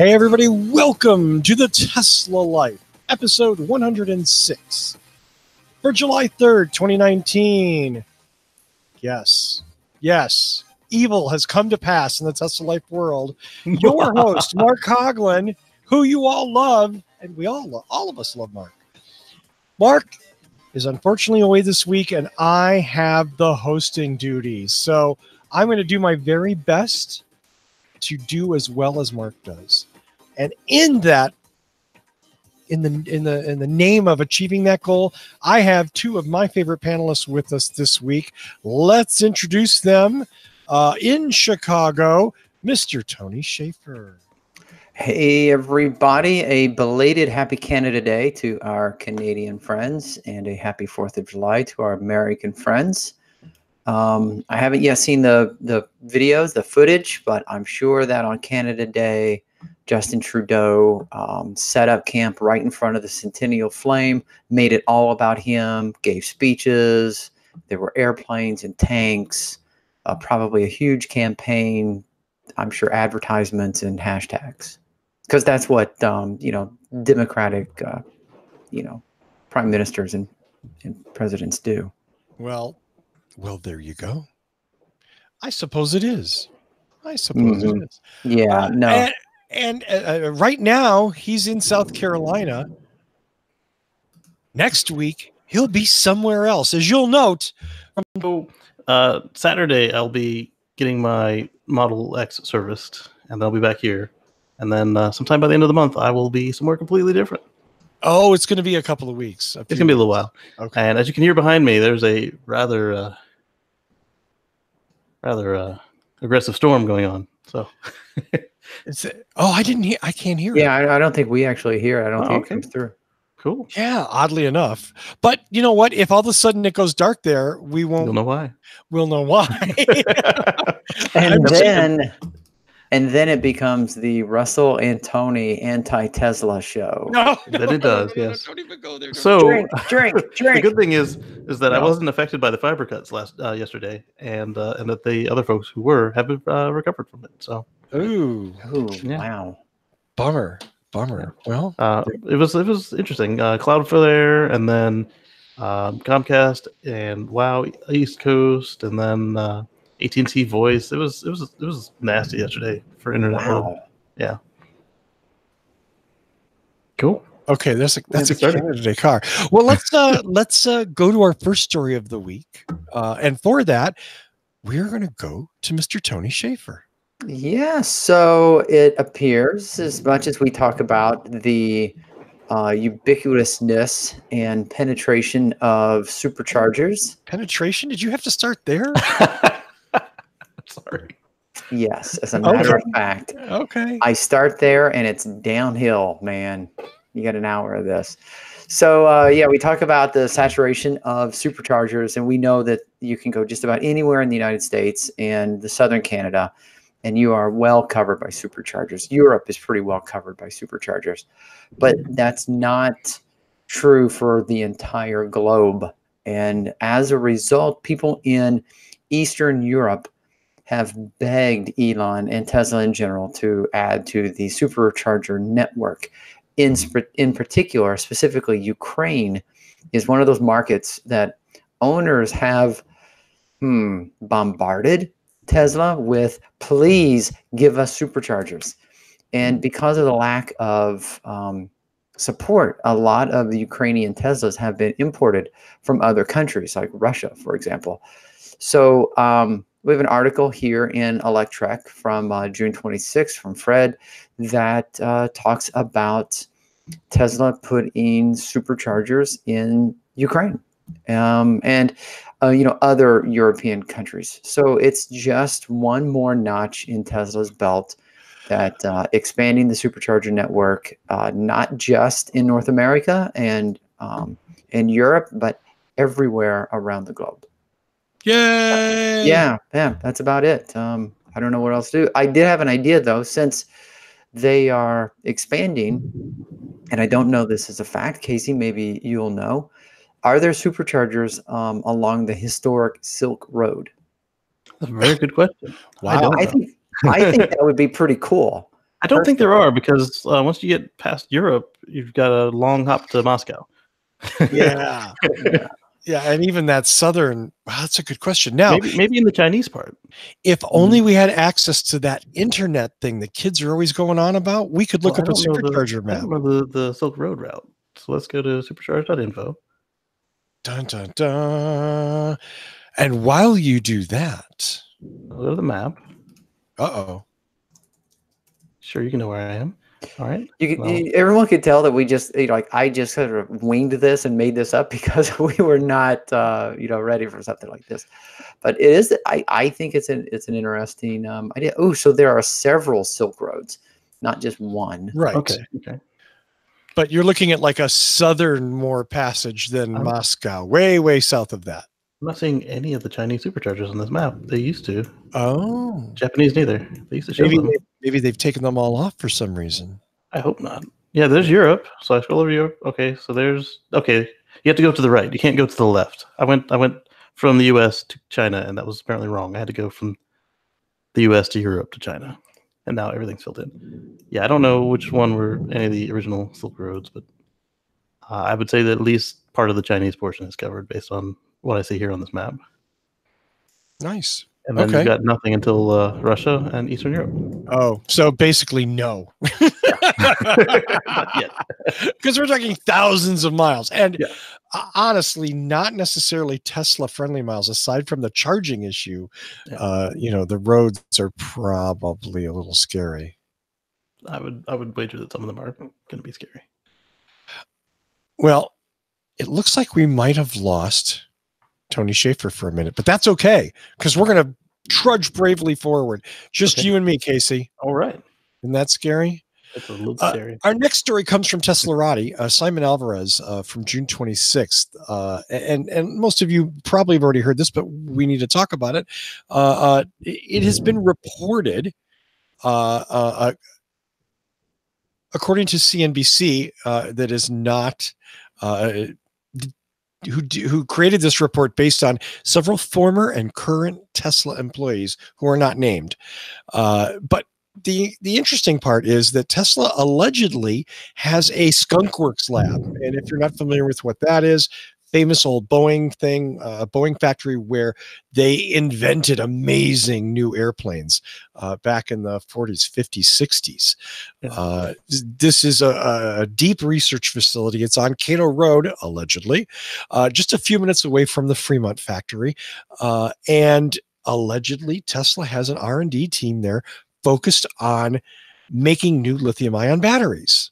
Hey everybody, welcome to the Tesla Life, episode 106 for July 3rd, 2019. Yes, evil has come to pass in the Tesla Life world. Your host, Mark Coughlin, who you all love, and we all of us love Mark. Mark is unfortunately away this week, and I have the hosting duties. So I'm going to do my very best to do as well as Mark does. And in that, in the name of achieving that goal, I have two of my favorite panelists with us this week. Let's introduce them. In Chicago, Mr. Tony Schaefer. Hey everybody, a belated Happy Canada Day to our Canadian friends and a happy 4th of July to our American friends. I haven't yet seen the videos, the footage, but I'm sure that on Canada Day, Justin Trudeau set up camp right in front of the Centennial Flame, made it all about him, gave speeches, there were airplanes and tanks, probably a huge campaign, I'm sure advertisements and hashtags. Because that's what, Democratic, prime ministers and presidents do. Well, there you go. I suppose it is. It is. Yeah, no. And right now, he's in South Carolina. Next week, he'll be somewhere else. As you'll note. So, Saturday, I'll be getting my Model X serviced, and I'll be back here. And then sometime by the end of the month, I will be somewhere completely different. Oh, it's going to be a couple of weeks. It's going to be a little while. Okay. And as you can hear behind me, there's a rather aggressive storm going on. So, I can't hear it. Yeah, I don't think we actually hear it. I don't think it comes through. Cool. Yeah, oddly enough. But you know what? If all of a sudden it goes dark there, we won't. You'll know why. We'll know why. And then it becomes the Russell and Tony anti-Tesla show. No, then it does. Yes. Don't even go there. So drink. The good thing is that I wasn't affected by the fiber cuts yesterday, and that the other folks who have recovered from it. So. Ooh, yeah. Wow. Bummer. Well, it was interesting. Cloudflare, and then Comcast, and WoW East Coast, and then AT&T Voice. It was nasty yesterday for internet. Wow. Yeah. Cool. Okay, that's a Canada car. Well, let's go to our first story of the week, and for that, we're going to go to Mr. Tony Schaefer. Yeah, so it appears, as much as we talk about the ubiquitousness and penetration of superchargers. Penetration? Did you have to start there? Sorry. Yes, as a matter of fact. Okay. I start there and it's downhill, man. You got an hour of this. So, we talk about the saturation of superchargers, and we know that you can go just about anywhere in the United States and the southern Canada, and you are well covered by superchargers. Europe is pretty well covered by superchargers, but that's not true for the entire globe. And as a result, people in Eastern Europe have begged Elon and Tesla in general to add to the supercharger network. In particular, specifically, Ukraine is one of those markets that owners have bombarded Tesla with, please give us superchargers. And because of the lack of support, a lot of the Ukrainian Teslas have been imported from other countries, like Russia, for example. So we have an article here in Electrek from June 26th from Fred that talks about Tesla putting superchargers in Ukraine and other European countries. So it's just one more notch in Tesla's belt that expanding the supercharger network, not just in North America and in Europe, but everywhere around the globe. Yay! Yeah, that's about it. I don't know what else to do. I did have an idea, though, since they are expanding, and I don't know this is a fact. Casey, maybe you'll know. Are there superchargers along the historic Silk Road? That's a very good question. Wow. I think that would be pretty cool. I don't think there are, because once you get past Europe, you've got a long hop to Moscow. Yeah. Yeah, and even that southern, wow, that's a good question. Now, maybe in the Chinese part. if only we had access to that internet thing the kids are always going on about, we could look up a supercharger I map. don't know the Silk Road route. So let's go to supercharge.info. Dun, dun, dun. And while you do that, I'll go to the map. uh-oh. Sure, you can know where I am. All right. Everyone could tell that we just, like, I just sort of winged this and made this up because we were not, ready for something like this. But it is, I think it's an interesting idea. Oh, so there are several Silk Roads, not just one. Right. Okay. But you're looking at like a southern passage than Moscow, way, way south of that. I'm not seeing any of the Chinese superchargers on this map. They used to. Oh. Japanese neither. They used to show them. Maybe they've taken them all off for some reason. I hope not. Yeah, there's Europe. So I scroll over Europe. Okay, so there's you have to go to the right. You can't go to the left. I went from the US to China, and that was apparently wrong. I had to go from the US to Europe to China. And now everything's filled in. Yeah, I don't know which one were any of the original Silk Roads, but I would say that at least part of the Chinese portion is covered based on what I see here on this map. Nice. And then you've got nothing until Russia and Eastern Europe. Oh, so basically no. Not yet. Because we're talking thousands of miles. And honestly, not necessarily Tesla-friendly miles, aside from the charging issue. Yeah. The roads are probably a little scary. I would wager that some of them are going to be scary. Well, it looks like we might have lost Tony Schaefer for a minute, but that's okay, because we're going to trudge bravely forward. Just you and me, Casey. All right. Isn't that scary? It's a little scary. Our next story comes from Teslarati, Simon Alvarez from June 26th. And most of you probably have already heard this, but we need to talk about it. It has been reported, according to CNBC, that is not who created this report based on several former and current Tesla employees who are not named. But the interesting part is that Tesla allegedly has a skunkworks lab. And if you're not familiar with what that is, famous old Boeing thing, Boeing factory where they invented amazing new airplanes back in the 40s, 50s, 60s. This is a deep research facility. It's on Cato Road, allegedly, just a few minutes away from the Fremont factory. And allegedly, Tesla has an R&D team there focused on making new lithium-ion batteries,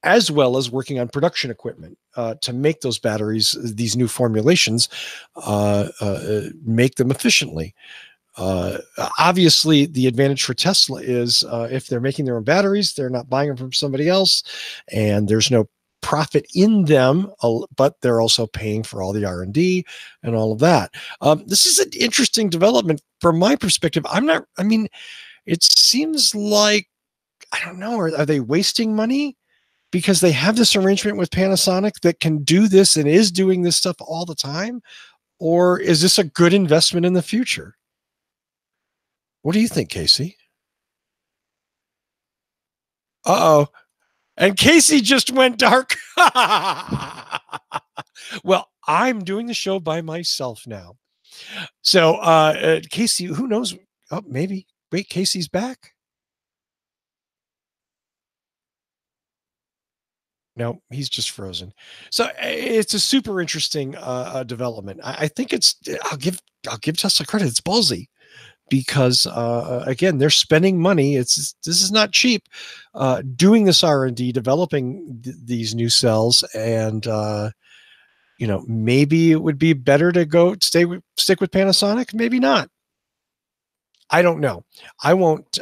as well as working on production equipment to make those batteries, these new formulations, make them efficiently. Obviously, the advantage for Tesla is if they're making their own batteries, they're not buying them from somebody else, and there's no profit in them, but they're also paying for all the R&D and all of that. This is an interesting development from my perspective. It seems like, I don't know, are they wasting money? Because they have this arrangement with Panasonic that can do this and is doing this stuff all the time? Or is this a good investment in the future? What do you think, Casey? Uh-oh. And Casey just went dark. Well, I'm doing the show by myself now. So, Casey, who knows? Oh, maybe. Wait, Casey's back? No, he's just frozen. So it's a super interesting development. I think I'll give Tesla credit. It's ballsy because again, they're spending money. This is not cheap. Doing this R&D, developing these new cells, and maybe it would be better to stick with Panasonic. Maybe not. I don't know. I won't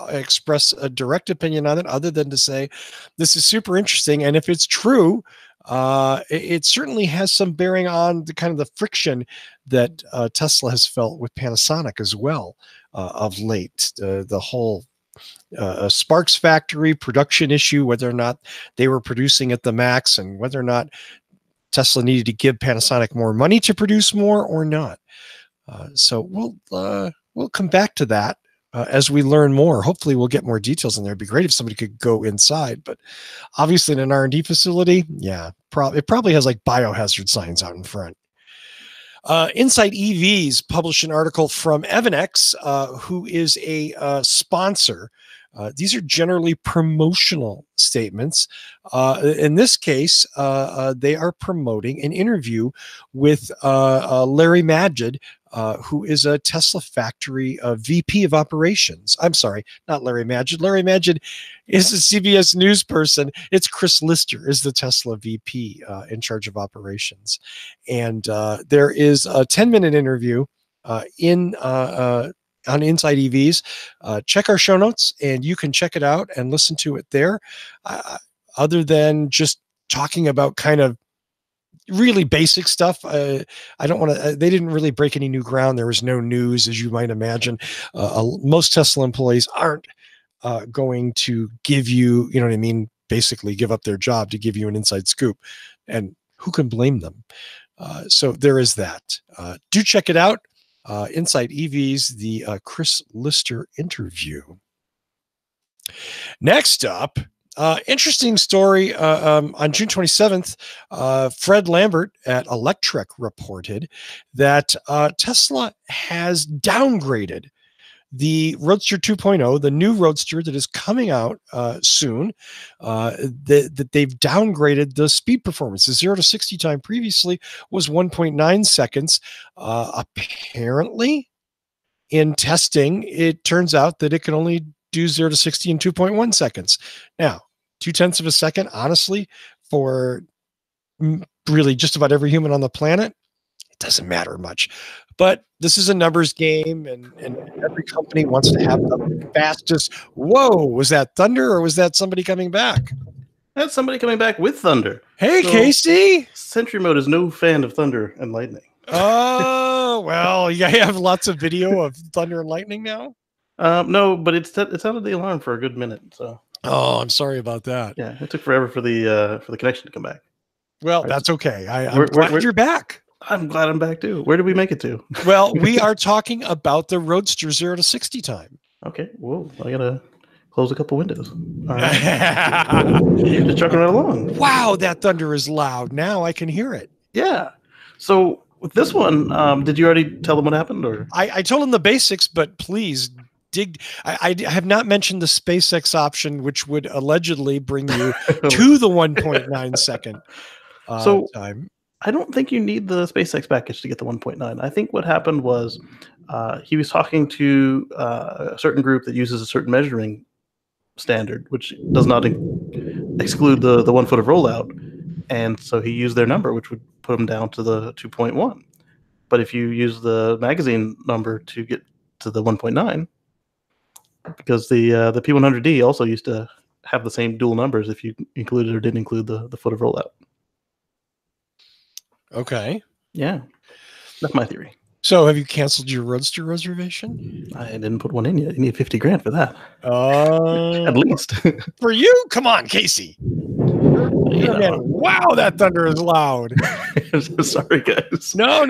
express a direct opinion on it other than to say this is super interesting. And if it's true, it certainly has some bearing on the kind of the friction that Tesla has felt with Panasonic as well of late. The whole Sparks factory production issue, whether or not they were producing at the max and whether or not Tesla needed to give Panasonic more money to produce more or not. So we'll come back to that as we learn more. Hopefully we'll get more details in there. It'd be great if somebody could go inside, but obviously in an R&D facility, yeah, it probably has like biohazard signs out in front. Insight EVs published an article from Evanex, who is a sponsor. These are generally promotional statements. In this case, they are promoting an interview with Larry Magid, who is a Tesla factory VP of operations. I'm sorry, not Larry Magid. Larry Magid is a CBS News person. It's Chris Lister is the Tesla VP in charge of operations. And there is a 10-minute interview on Inside EVs. Check our show notes and you can check it out and listen to it there. Other than just talking about kind of really basic stuff. I don't want to, they didn't really break any new ground. There was no news, as you might imagine. Most Tesla employees aren't going to give you, you know what I mean, basically give up their job to give you an inside scoop. And who can blame them? So there is that. Do check it out. Inside EVs, the Chris Lister interview. Next up, interesting story. On June 27th, Fred Lambert at Electrek reported that Tesla has downgraded the Roadster 2.0, the new Roadster that is coming out soon, that they've downgraded the speed performance. The 0 to 60 time previously was 1.9 seconds. Apparently, in testing, it turns out that it can only do 0 to 60 in 2.1 seconds. Now, 0.2 of a second, honestly, for really just about every human on the planet, it doesn't matter much. But this is a numbers game, and every company wants to have the fastest. Whoa, was that thunder or was that somebody coming back? That's somebody coming back with thunder. Hey, so, Casey. Sentry Mode is no fan of thunder and lightning. Oh, well, you have lots of video of thunder and lightning now? No, but it sounded the alarm for a good minute. So. Oh, I'm sorry about that. Yeah, it took forever for the connection to come back. Well, that's okay. I'm glad you're back. I'm glad I'm back too. Where did we make it to? Well, we are talking about the Roadster 0 to 60 time. Okay. Whoa, I gotta close a couple windows. All right. You're just trucking right along. Wow, that thunder is loud. Now I can hear it. Yeah. So with this one, did you already tell them what happened, or? I told them the basics, but please dig. I have not mentioned the SpaceX option, which would allegedly bring you to the 1.9 second time. I don't think you need the SpaceX package to get the 1.9. I think what happened was he was talking to a certain group that uses a certain measuring standard, which does not exclude the 1 foot of rollout. And so he used their number, which would put him down to the 2.1. But if you use the magazine number to get to the 1.9, because the P100D also used to have the same dual numbers if you included or didn't include the foot of rollout. Okay. Yeah. That's my theory. So have you canceled your Roadster reservation? I didn't put one in yet. You need $50,000 for that. At least. For you? Come on, Casey. Wow, that thunder is loud. Sorry, guys. No.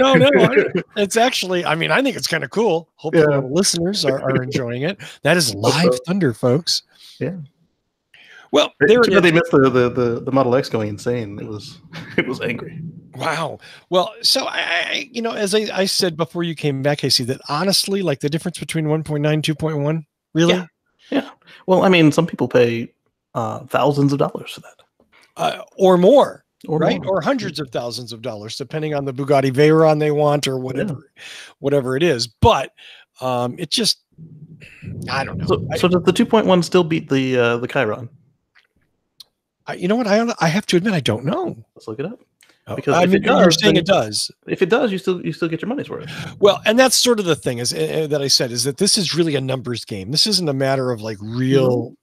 It's actually, I mean, I think it's kind of cool. Hopefully the listeners are enjoying it. That is live thunder, folks. Yeah. Well, they missed the Model X going insane. It was angry. Wow. Well, so I as I said before you came back, Casey, that honestly, like the difference between 1.9 and 2.1, really? Yeah. Well, I mean, some people pay thousands of dollars for that. Or more, right? Or hundreds of thousands of dollars, depending on the Bugatti Veyron they want or whatever it is. But it just, I don't know. So does the 2.1 still beat the Chiron? You know what? I have to admit, I don't know. Let's look it up. Because I mean, you're saying it does. If it does, you still get your money's worth. Well, and that's sort of the thing is that I said is that this is really a numbers game. This isn't a matter of like real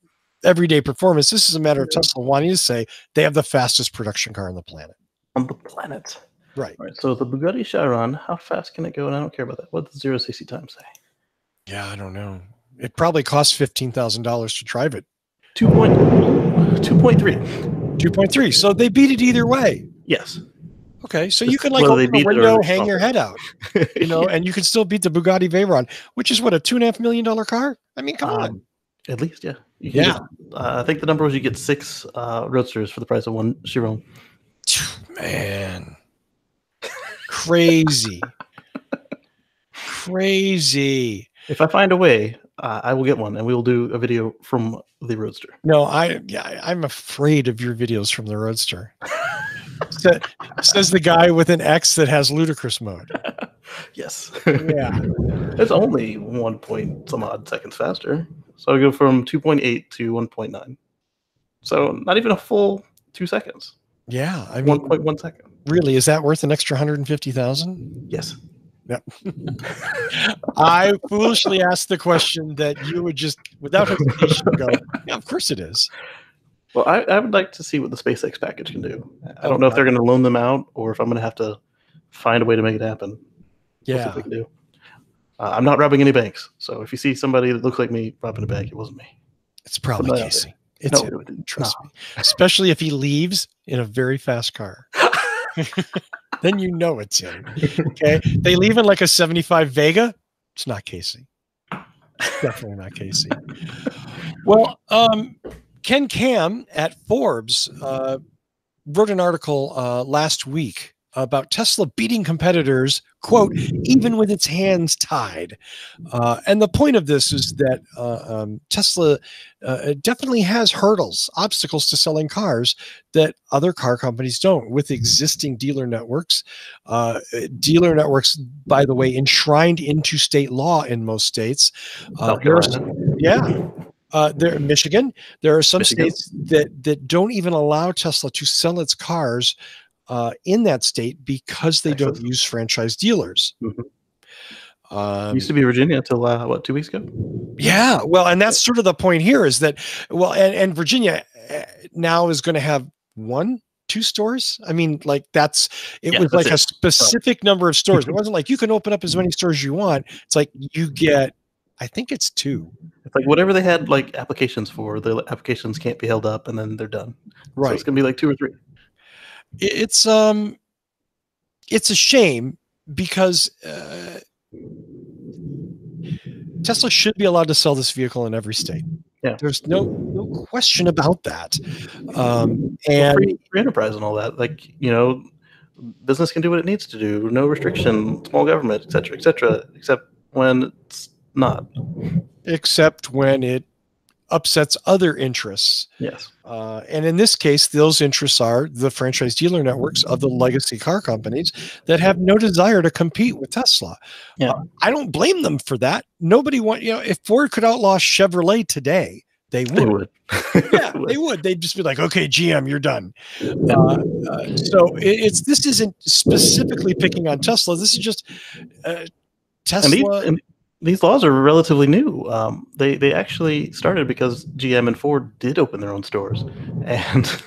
everyday performance. This is a matter of Tesla wanting to say they have the fastest production car on the planet. On the planet, right? So the Bugatti Chiron, how fast can it go? And I don't care about that. What does the 0 to 60 time say? Yeah, I don't know. It probably costs $15,000 to drive it. 2.3. 2.3. So they beat it either way. Yes. Okay, so you can like open the window, hang your head out, and you can still beat the Bugatti Veyron, which is what, a $2.5 million car? I mean, come on. At least, yeah. You can get, I think the number was you get 6 Roadsters for the price of 1 Chiron. Man. Crazy. Crazy. If I find a way, I will get one, and we will do a video from the Roadster. No, I'm afraid of your videos from the Roadster. Says the guy with an X that has ludicrous mode. Yes. Yeah. It's only 1 point some odd seconds faster. So I go from 2.8 to 1.9. So not even a full 2 seconds. Yeah. I mean, 1.1 second. Really, is that worth an extra 150,000? Yes. Yep. I foolishly asked the question that you would just, without hesitation, go, yeah, of course it is. Well, I would like to see what the SpaceX package can do. I don't know if they're going to loan them out or if I'm going to have to find a way to make it happen. Yeah. We'll see what we can do. I'm not robbing any banks. So if you see somebody that looks like me robbing a bank, it wasn't me. It's probably Casey. It's no, him. Trust me. Especially if he leaves in a very fast car. Then you know it's him. Okay. They leave in like a 75 Vega. It's not Casey. Definitely not Casey. Well, Ken Cam at Forbes wrote an article last week about Tesla beating competitors, quote, even with its hands tied. And the point of this is that Tesla definitely has hurdles, obstacles to selling cars that other car companies don't. With existing dealer networks, by the way, enshrined into state law in most states. There in Michigan, there are some states that don't even allow Tesla to sell its cars in that state because they don't use franchise dealers. Used to be Virginia until what, 2 weeks ago? Yeah, well, and that's sort of the point here is that, well, and Virginia now is going to have 1-2 stores. I mean, like it was like a specific number of stores. It wasn't like you can open up as many stores as you want. It's like you get, I think it's 2. It's like whatever they had like applications for, the applications can't be held up and then they're done. Right. So it's gonna be like 2 or 3. It's a shame because Tesla should be allowed to sell this vehicle in every state. Yeah, there's no question about that. And free enterprise and all that, like, you know, business can do what it needs to do, no restriction, small government, etc., except when it's not. Except when it upsets other interests. Yes. And in this case, those interests are the franchise dealer networks of the legacy car companies that have no desire to compete with Tesla. Yeah. I don't blame them for that. Nobody if Ford could outlaw Chevrolet today, they would. Yeah, they would. They'd just be like, okay, GM, you're done. So this isn't specifically picking on Tesla. This is just Tesla. And these laws are relatively new. They actually started because GM and Ford did open their own stores, and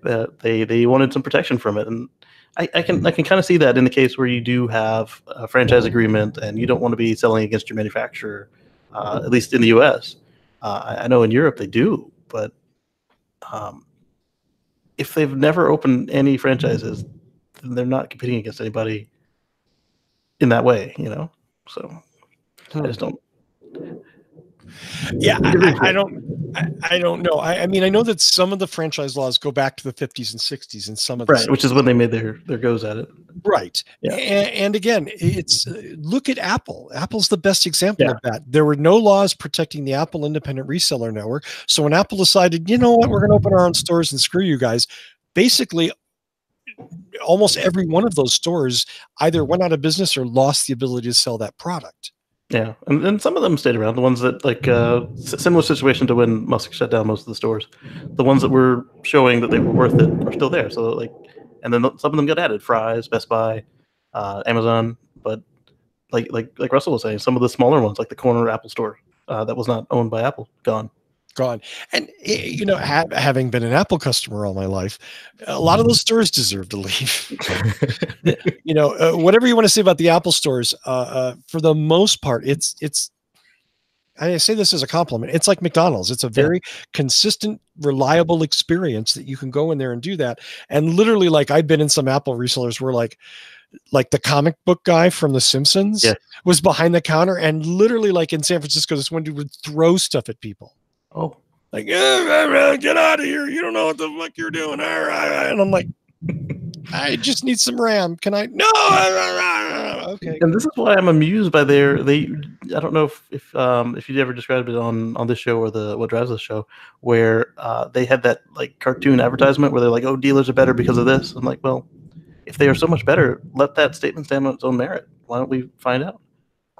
they wanted some protection from it. And I can kind of see that in the case where you do have a franchise agreement and you don't want to be selling against your manufacturer, at least in the U.S. I know in Europe they do, but if they've never opened any franchises, then they're not competing against anybody in that way, you know. So. I just don't. Yeah, I don't know. I mean, I know that some of the franchise laws go back to the 50s and 60s, and some of the which is when they made their goes at it. Right. Yeah. And again, it's look at Apple. Apple's the best example of that. There were no laws protecting the Apple independent reseller network. So when Apple decided, you know what, we're going to open our own stores and screw you guys, basically almost every one of those stores either went out of business or lost the ability to sell that product. Yeah, and some of them stayed around. The ones that, like, similar situation to when Musk shut down most of the stores. The ones that were showing that they were worth it are still there. So, like, and then some of them got added: Fry's, Best Buy, Amazon. But like Russell was saying, some of the smaller ones, like the corner Apple store that was not owned by Apple, gone. And, you know, having been an Apple customer all my life, a lot of those stores deserve to leave. You know, whatever you want to say about the Apple stores, for the most part, it's I say this as a compliment. It's like McDonald's. It's a very consistent, reliable experience that you can go in there and do that. And literally, like, I've been in some Apple resellers where, like, like the comic book guy from The Simpsons Yes. was behind the counter, and literally, like in San Francisco, this one dude would throw stuff at people. Oh, Like, get out of here. You don't know what the fuck you're doing. And I'm like, I just need some RAM. Can I? No. Okay. and this is why I'm amused by I don't know if you ever described it on this show or the What Drives This show, where they had that like cartoon advertisement where they're like, oh, dealers are better because of this. I'm like, well, if they are so much better, let that statement stand on its own merit. Why don't we find out?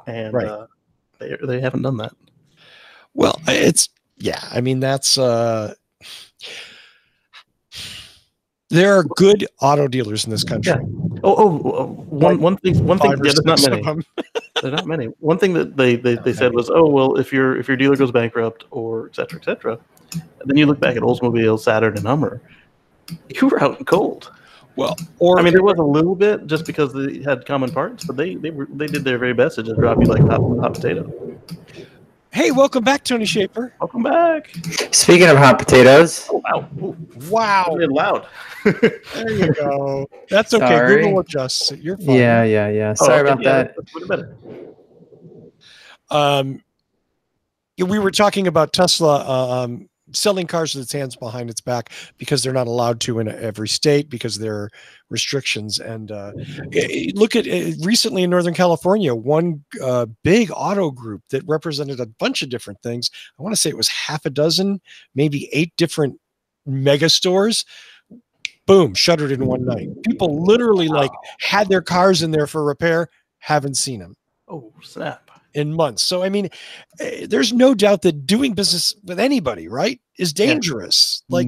And Right. They haven't done that. Well, I mean, that's there are good auto dealers in this country. Yeah. One thing. Yeah, there's not many. There's not many. One thing that they said was, oh well, if your dealer goes bankrupt or et cetera, and then you look back at Oldsmobile, Saturn, and Hummer, you were out in cold. Well, or I mean, there was a little bit just because they had common parts, but they did their very best to just drop you like hot potato. Hey, welcome back, Tony Schaefer. Welcome back. Speaking of hot potatoes. Oh wow! Ooh, Wow. really loud. There you go. That's okay. Sorry. Google adjusts it. You're fine. Yeah. Sorry about that. That's way better. We were talking about Tesla selling cars with its hands behind its back because they're not allowed to in every state because there are restrictions. And look at recently in Northern California, one big auto group that represented a bunch of different things. I want to say it was half a dozen, maybe 8 different mega stores. Boom, shuttered in one night. People literally like had their cars in there for repair, haven't seen them. Oh snap! In months. So, I mean, there's no doubt that doing business with anybody, right, is dangerous. Yeah. Like,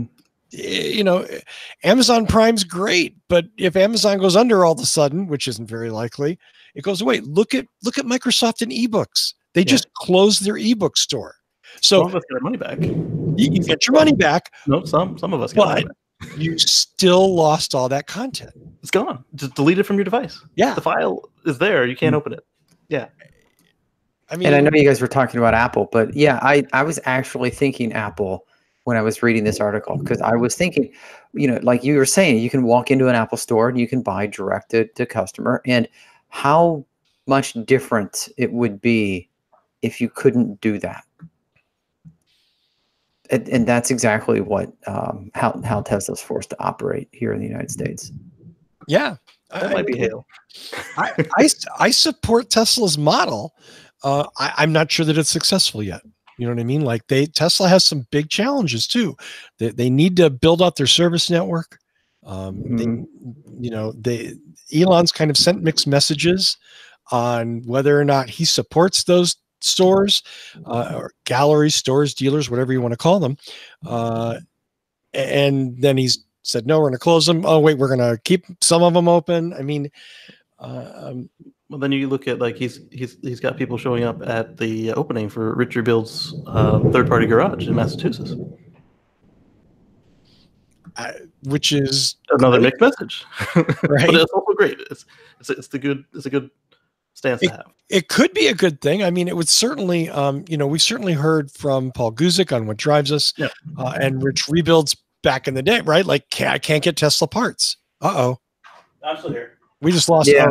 Amazon Prime's great, but if Amazon goes under all of a sudden, which isn't very likely, it goes away. Look at Microsoft and ebooks. They just closed their ebook store. So some of us get our money back. You can get your money back. No, some of us get our money back. You still lost all that content. It's gone. Just delete it from your device. Yeah. The file is there. You can't open it. Yeah. I mean, and I know you guys were talking about Apple, but yeah, I was actually thinking Apple when I was reading this article, because I was thinking, like you were saying, you can walk into an Apple store and you can buy direct to customer, and how much different it would be if you couldn't do that. And that's exactly what how Tesla's forced to operate here in the United States. Yeah, that might be hail. I support Tesla's model. I'm not sure that it's successful yet. You know what I mean? Like Tesla has some big challenges too. They need to build out their service network. Elon's kind of sent mixed messages on whether or not he supports those stores or galleries, stores, dealers, whatever you want to call them. And then he's said, no, we're going to close them. Oh, wait, we're going to keep some of them open. I mean, well, then you look at like he's got people showing up at the opening for Rich Rebuild's third-party garage in Massachusetts, which is another mixed message, right? But it's also great. It's a good stance to have. It could be a good thing. I mean, it would certainly, we've certainly heard from Paul Guzik on What Drives Us, and Rich Rebuilds back in the day, right? Like, I can't get Tesla parts. Uh-oh. I'm still here. We just lost. Yeah.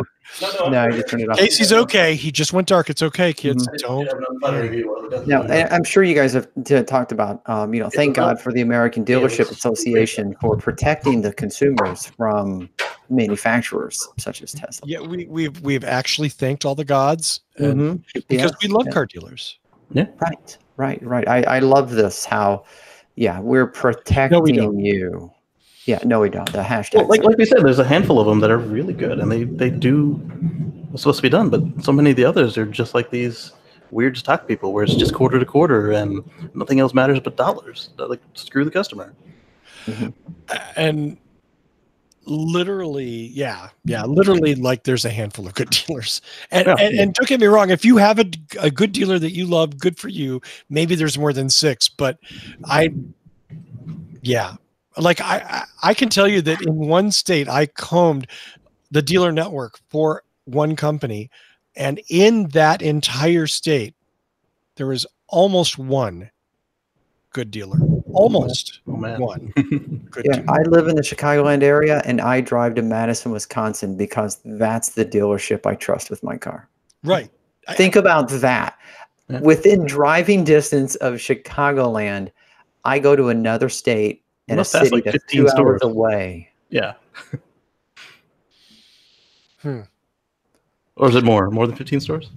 No, you turned it off. Casey's okay. He just went dark. It's okay, kids. Don't. No, I'm sure you guys have talked about, thank God for the American Dealership Association for protecting the consumers from manufacturers such as Tesla. Yeah, we've actually thanked all the gods because we love car dealers. Yeah. Right. I love this. How, we're protecting you. Yeah, no, we don't. The hashtag. Well, like we said, there's a handful of them that are really good, and they do what's supposed to be done. But so many of the others are just like these weird stock people, where it's just quarter to quarter, and nothing else matters but dollars. Like, screw the customer. And literally, literally, like there's a handful of good dealers. And don't get me wrong, if you have a good dealer that you love, good for you. Maybe there's more than 6, but like I can tell you that in one state, I combed the dealer network for one company, and in that entire state, there was almost one good dealer. Almost Oh man. one good Yeah, dealer. I live in the Chicagoland area, and I drive to Madison, Wisconsin, because that's the dealership I trust with my car. Right. Think about that. Yeah. Within driving distance of Chicagoland, I go to another state You and a must pass, city like, that's 15 2 stores. hours away. Yeah. Hmm. Or is it more? More than 15 stores?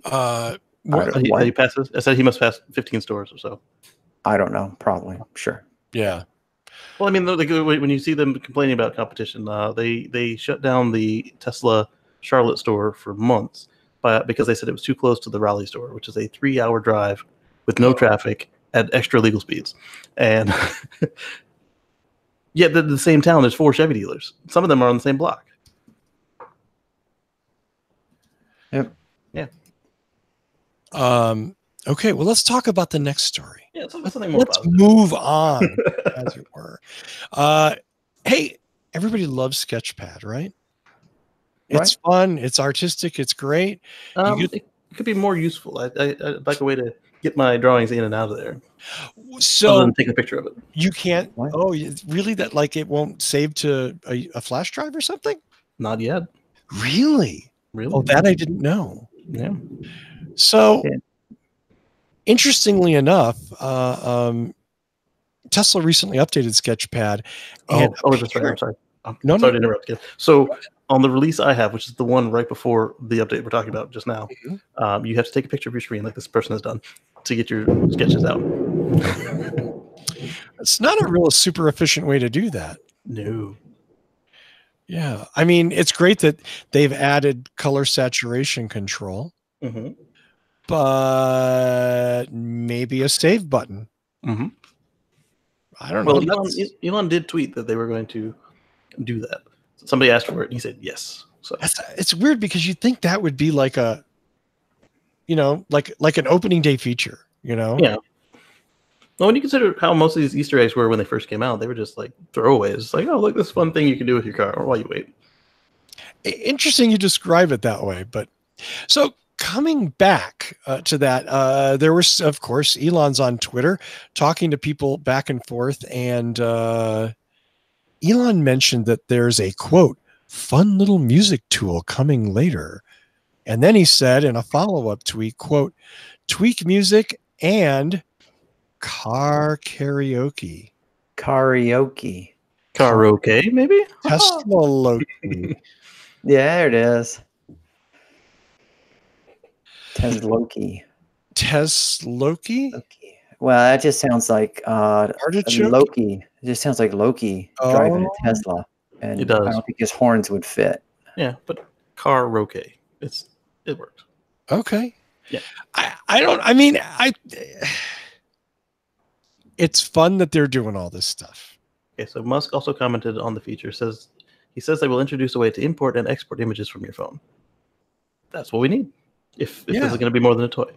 What- He passes. I said he must pass 15 stores or so. I don't know. Probably. Sure. yeah. Well, I mean, when you see them complaining about competition, they shut down the Tesla Charlotte store for months, because they said it was too close to the Raleigh store, which is a 3-hour drive with no traffic at extra legal speeds. And yet, the same town, there's 4 Chevy dealers. Some of them are on the same block. Yep. Yeah. Okay, well, let's talk about the next story. Yeah, something more Let's positive. move on, as it were. Hey, everybody loves Sketchpad, right? It's fun. It's artistic. It's great. It could be more useful. I'd like a way to get my drawings in and out of there. So other than taking a picture of it. You can't. What? Oh, really? That like it won't save to a flash drive or something? Not yet. Really? Really? Oh, that I didn't know. Yeah. So, Yeah. interestingly enough, Tesla recently updated Sketchpad. And that's right. I'm sorry. No, sorry to interrupt again. So on the release I have, which is the one right before the update we're talking about just now, you have to take a picture of your screen like this person has done to get your sketches out. It's not a real super efficient way to do that. No. Yeah. I mean, it's great that they've added color saturation control, Mm-hmm. but maybe a save button. Mm-hmm. I don't know. Well, Elon did tweet that they were going to do that. Somebody asked for it, and he said yes. So it's weird because you'd think that would be like a, like an opening day feature, Yeah. Well, when you consider how most of these Easter eggs were when they first came out, they were just like throwaways. It's like, oh, look, this fun thing you can do with your car, or while you wait. Interesting you describe it that way. But so coming back to that, there was, of course, Elon's on Twitter talking to people back and forth. And Elon mentioned that there's a, quote, fun little music tool coming later. And then he said in a follow-up tweet, quote, tweak music and car karaoke. Karaoke. Maybe? Tesla Loki. Yeah, there it is. Tesloki. Tesloki? Loki. Well, that just sounds like Artichoke? Loki. It just sounds like Loki driving a Tesla. And It does. I don't think his horns would fit. Yeah, but karaoke. It worked. Okay. Yeah. It's fun that they're doing all this stuff. Okay, so Musk also commented on the feature. He says they will introduce a way to import and export images from your phone. That's what we need. If this is going to be more than a toy.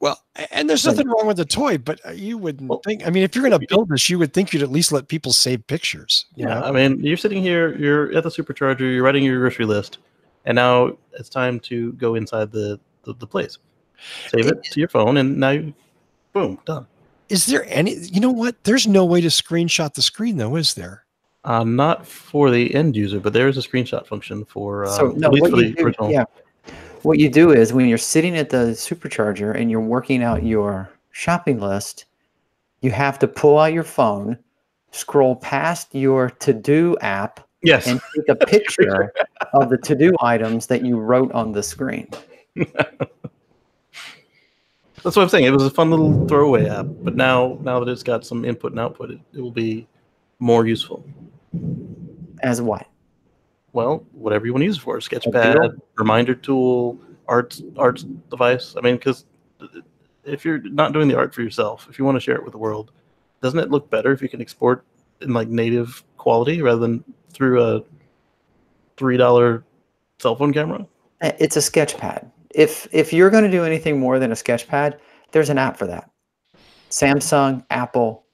Well, and there's nothing wrong with the toy, but you wouldn't think. I mean, if you're going to build this, you would think you'd at least let people save pictures. You know? I mean, you're sitting here, you're at the supercharger, you're writing your grocery list, and now it's time to go inside the place. Save it to your phone, and now boom, done. Is there any? You know what? There's no way to screenshot the screen, though, is there? Not for the end user, but there is a screenshot function for at least for the original. Yeah. What you do is when you're sitting at the supercharger and you're working out your shopping list, you have to pull out your phone, scroll past your to-do app, Yes. and take a picture of the to-do items that you wrote on the screen. That's what I'm saying. It was a fun little throwaway app, but now that it's got some input and output, it will be more useful. As what? Well, whatever you want to use it for. Sketchpad, reminder tool, arts device. I mean, because if you're not doing the art for yourself, if you want to share it with the world, doesn't it look better if you can export in like native quality rather than through a $3 cell phone camera? It's a sketchpad. If you're going to do anything more than a sketchpad, there's an app for that. Samsung, Apple.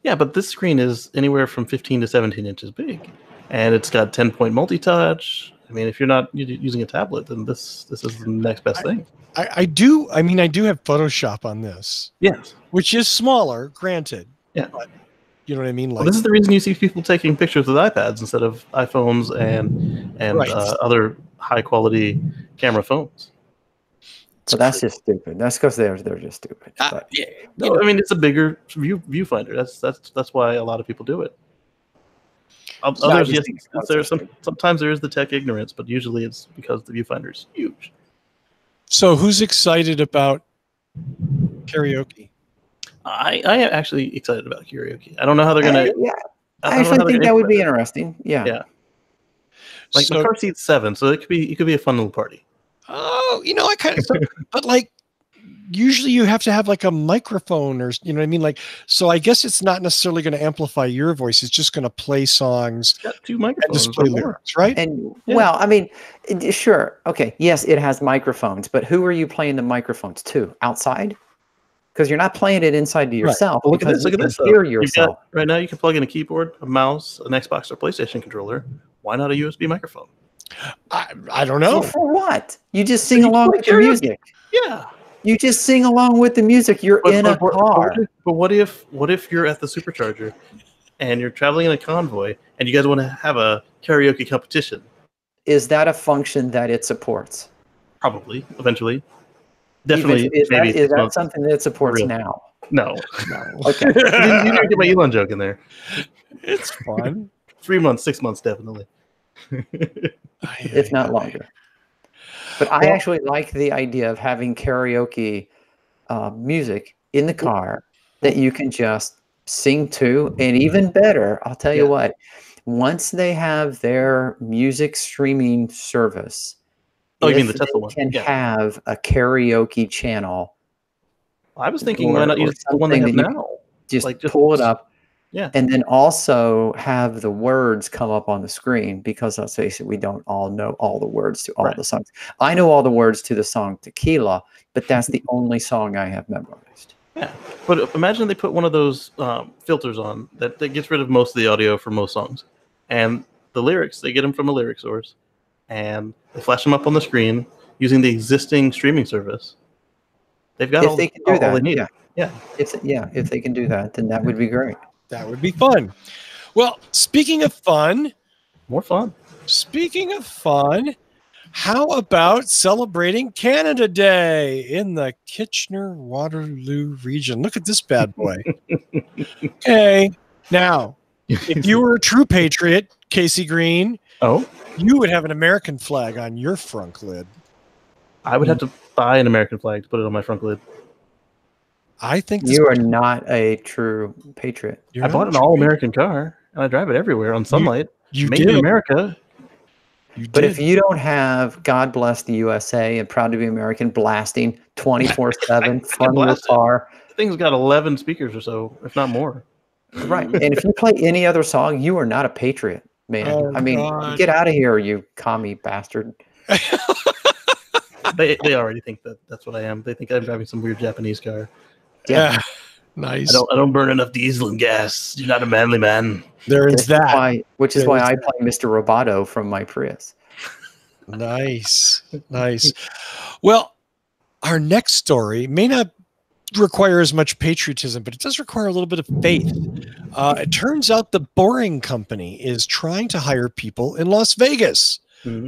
Yeah, but this screen is anywhere from 15 to 17 inches big. And it's got 10-point multi-touch. mean, if you're not using a tablet, then this is the next best thing. I do have Photoshop on this. Yes. Which is smaller, granted. Yeah. But you know what I mean? Like, well, this is the reason you see people taking pictures with iPads instead of iPhones and Right. Other high quality camera phones. So that's just stupid. That's because they're just stupid. But, yeah, No, I mean, it's a bigger viewfinder. That's why a lot of people do it. Others, yes, sometimes there is the tech ignorance, but usually it's because the viewfinder is huge. So who's excited about karaoke? I am actually excited about karaoke. I don't know how they're gonna. I actually think that would be interesting. Yeah. Yeah. Like the car seat's 7, so it could be a fun little party. Oh, I kind of, but like, usually you have to have like a microphone or, you know what I mean? Like, so I guess it's not necessarily going to amplify your voice. It's just going to play songs. It's got 2 microphones. And display lyrics, right? And well, I mean, sure. Okay. Yes, it has microphones, but who are you playing the microphones to? Outside? Because you're not playing it inside to yourself. Well, look at this. Look at this. Hear yourself. Right now, you can plug in a keyboard, a mouse, an Xbox or PlayStation controller. Why not a USB microphone? I don't know. Well, for what? You just sing along with the music. Yeah. You just sing along with the music. You're in a car. But what if you're at the supercharger and you're traveling in a convoy and you guys want to have a karaoke competition? Is that a function that it supports? Probably, eventually. Definitely. Is that something that it supports now? No. Okay. You didn't get my Elon joke in there. It's fun. 3 months, 6 months, definitely. If not longer. But I actually like the idea of having karaoke music in the car that you can just sing to. And even better, I'll tell you what, once they have their music streaming service, you mean the Tesla one? Can have a karaoke channel. I was thinking why not use the one they have now? Just pull it up. Yeah. And then also have the words come up on the screen, because let's face it, we don't all know all the words to all the songs. I know all the words to the song Tequila, but that's the only song I have memorized. Yeah. But imagine they put one of those filters on that gets rid of most of the audio for most songs. And the lyrics, they get them from a lyric source. And they flash them up on the screen using the existing streaming service. They've got all they need. Yeah. If they can do that, then that would be great. That would be fun. Well, speaking of fun, more fun. Speaking of fun, how about celebrating Canada Day in the Kitchener-Waterloo region? Look at this bad boy. Okay. Now, if you were a true patriot, Casey Green, you would have an American flag on your front lid. I would have to buy an American flag to put it on my front lid. I think you are not a true patriot. I bought an all-American car, and I drive it everywhere on sunlight. You made in America. But if you don't have "God Bless the USA" and "Proud to be American" blasting 24/7 from your car, the thing's got 11 speakers or so, if not more. Right. And if you play any other song, you are not a patriot, man. Oh, I mean, get out of here, you commie bastard. They already think that's what I am. They think I'm driving some weird Japanese car. Yeah. Nice. I don't burn enough diesel and gas. You're not a manly man. There is that. Which is why I play Mr. Roboto from my Prius. Nice. Nice. Well, our next story may not require as much patriotism, but it does require a little bit of faith. It turns out the Boring Company is trying to hire people in Las Vegas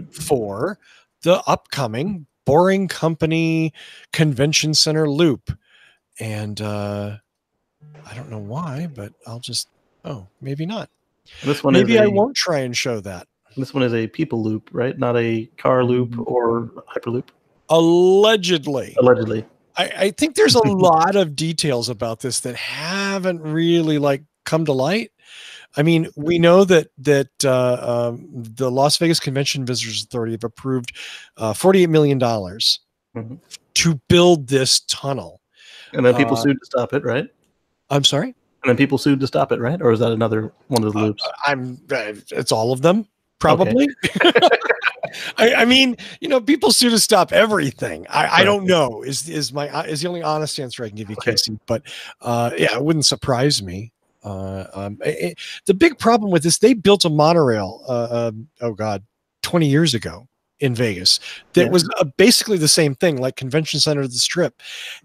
for the upcoming Boring Company Convention Center Loop. And I don't know why, but I'll just, maybe not. This one maybe I won't try and show that. This one is a people loop, right? Not a car loop or hyperloop. Allegedly. Allegedly. I think there's a lot of details about this that haven't really come to light. I mean, we know that the Las Vegas Convention Visitors Authority have approved $48 million to build this tunnel. And then people sued to stop it, right? I'm sorry? And then people sued to stop it, right? Or is that another one of the loops? It's all of them, probably. Okay. I mean, people sue to stop everything. I don't know is the only honest answer I can give you, Casey. But it wouldn't surprise me. The big problem with this, they built a monorail. 20 years ago in Vegas that was basically the same thing, like Convention Center of the Strip.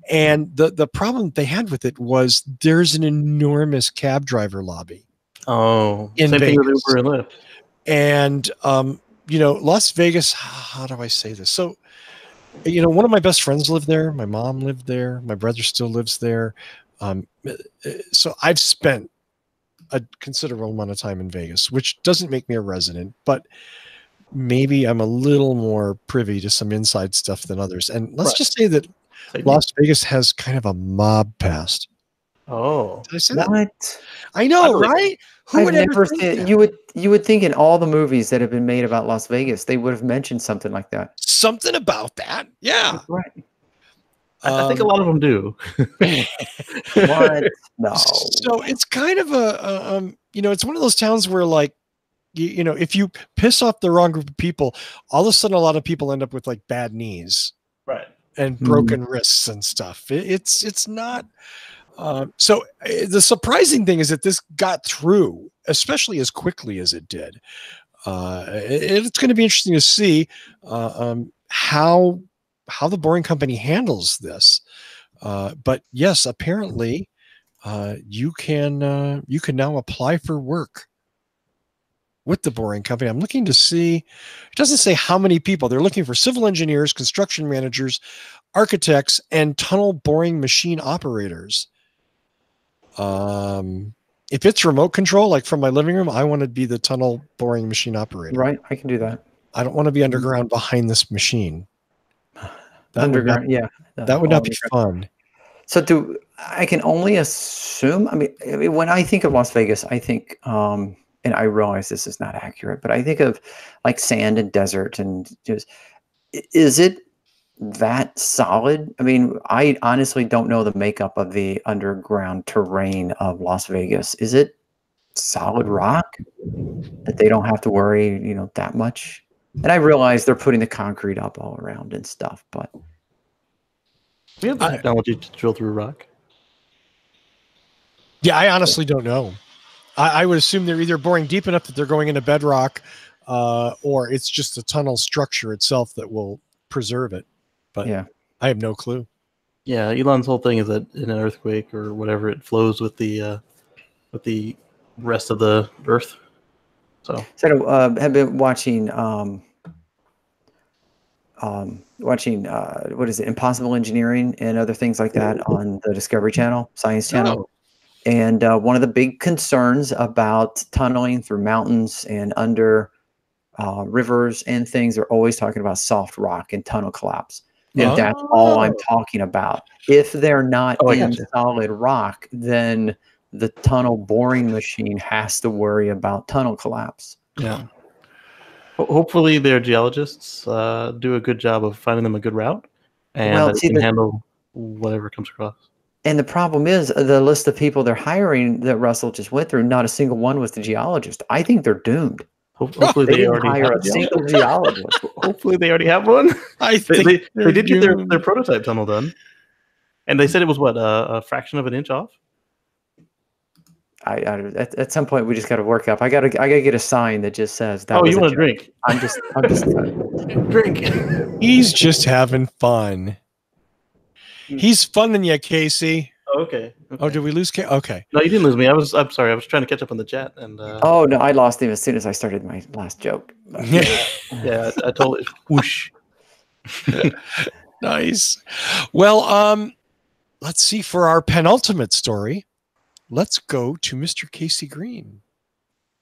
And the problem they had with it was there's an enormous cab driver lobby. Oh, in same Vegas. thing with Uber and Lyft. And, Las Vegas, how do I say this? So, one of my best friends lived there. My mom lived there. My brother still lives there. So I've spent a considerable amount of time in Vegas, which doesn't make me a resident, but maybe I'm a little more privy to some inside stuff than others. And let's just say that Las Vegas has kind of a mob past. Oh, did I say What? that? I know, right? Who would ever think that? You would think in all the movies that have been made about Las Vegas, they would have mentioned something like that. Something about that, yeah. That's right. I think a lot of them do. What? No. So it's kind of it's one of those towns where, like, if you piss off the wrong group of people, all of a sudden a lot of people end up with like bad knees, right, and broken wrists and stuff. It's not. So the surprising thing is that this got through, especially as quickly as it did. It's going to be interesting to see how the Boring Company handles this. But yes, apparently you can now apply for work with the Boring Company. I'm looking to see. It doesn't say how many people. They're looking for civil engineers, construction managers, architects, and tunnel boring machine operators. If it's remote control, like from my living room, I want to be the tunnel boring machine operator. Right, I can do that. I don't want to be underground behind this machine. Underground, that would not be fun. So I can only assume. I mean, when I think of Las Vegas, I think, and I realize this is not accurate, but I think of like sand and desert, and just, is it that solid? I mean, I honestly don't know the makeup of the underground terrain of Las Vegas. Is it solid rock that they don't have to worry, that much? And I realize they're putting the concrete up all around and stuff, but we have the technology to drill through rock. Yeah, I honestly don't know. I would assume they're either boring deep enough that they're going into bedrock, or it's just the tunnel structure itself that will preserve it. But yeah, I have no clue. Yeah, Elon's whole thing is that in an earthquake or whatever, it flows with the rest of the Earth. So have been watching what is it, Impossible Engineering and other things like that on the Discovery Channel, Science Channel. And one of the big concerns about tunneling through mountains and under rivers and things, they're always talking about soft rock and tunnel collapse. And that's all I'm talking about. If they're not in solid rock, then the tunnel boring machine has to worry about tunnel collapse. Yeah. Hopefully their geologists do a good job of finding them a good route, and that can handle whatever comes across. And the problem is the list of people they're hiring that Russell just went through, not a single one was the geologist. I think they're doomed. Hopefully they already hire a single geologist. Hopefully they already have one. I think they did get their prototype tunnel done, and they said it was a fraction of an inch off. At some point we just got to work up. I gotta get a sign that just says that. Oh, you want to drink? I'm just drink. He's just having fun. He's funning you, Casey. Oh, okay. Oh, did we lose? Okay. No, you didn't lose me. I'm sorry. I was trying to catch up on the chat, and oh no, I lost him as soon as I started my last joke. Yeah, I totally whoosh. Nice. Well, let's see, for our penultimate story, let's go to Mr. Casey Green.